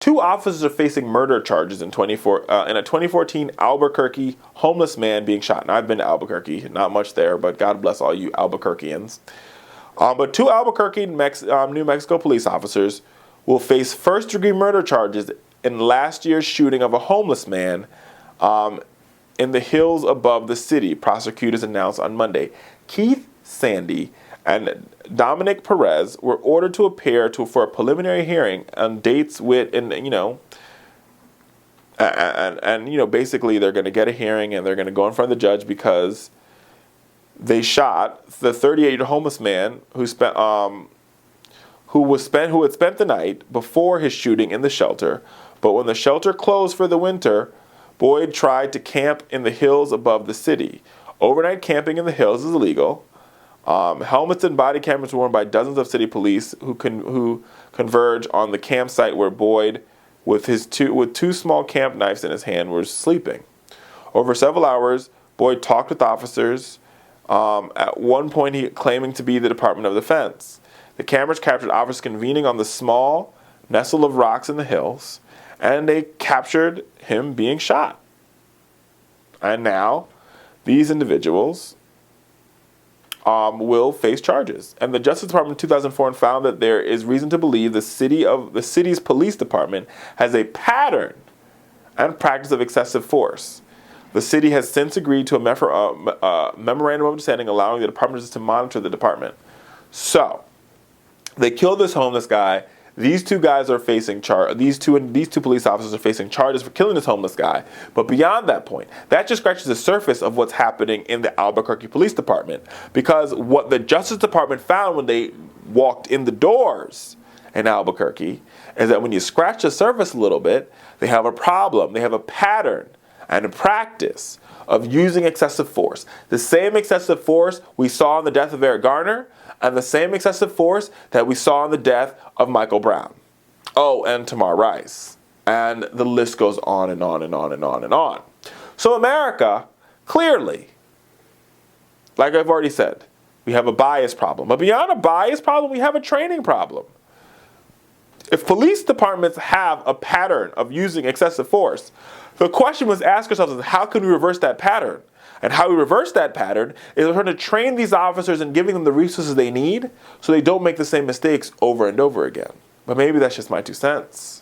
2 officers are facing murder charges in a 2014 Albuquerque homeless man being shot. Now, I've been to Albuquerque, not much there, but God bless all you Albuquerqueans. But 2 Albuquerque, New Mexico police officers will face first-degree murder charges in last year's shooting of a homeless man in the hills above the city, prosecutors announced on Monday. Keith, Sandy, and Dominique Perez were ordered to appear for a preliminary hearing on dates with, basically they're going to get a hearing and they're going to go in front of the judge because they shot the 38-year-old homeless man who had spent the night before his shooting in the shelter. But when the shelter closed for the winter, Boyd tried to camp in the hills above the city. Overnight camping in the hills is illegal. Helmets and body cameras worn by dozens of city police who converge on the campsite where Boyd, with 2 small camp knives in his hand, was sleeping. Over several hours, Boyd talked with officers. At one point, he claiming to be the Department of Defense. The cameras captured officers convening on the small nestle of rocks in the hills, and they captured him being shot. And now, these individuals will face charges. And the Justice Department in 2004 found that there is reason to believe the city's police department has a pattern and practice of excessive force. The city has since agreed to a memorandum of understanding allowing the Department of Justice to monitor the department. So, they killed this homeless guy. These 2 guys are facing these two police officers are facing charges for killing this homeless guy. But beyond that point, that just scratches the surface of what's happening in the Albuquerque Police Department. Because what the Justice Department found when they walked in the doors in Albuquerque is that when you scratch the surface a little bit, they have a problem. They have a pattern and a practice of using excessive force. The same excessive force we saw in the death of Eric Garner, and the same excessive force that we saw in the death of Michael Brown. Oh, and Tamar Rice. And the list goes on and on and on and on and on. So America, clearly, like I've already said, we have a bias problem. But beyond a bias problem, we have a training problem. If police departments have a pattern of using excessive force, the question we must ask ourselves is how can we reverse that pattern? And how we reverse that pattern is we're trying to train these officers and giving them the resources they need so they don't make the same mistakes over and over again. But maybe that's just my 2 cents.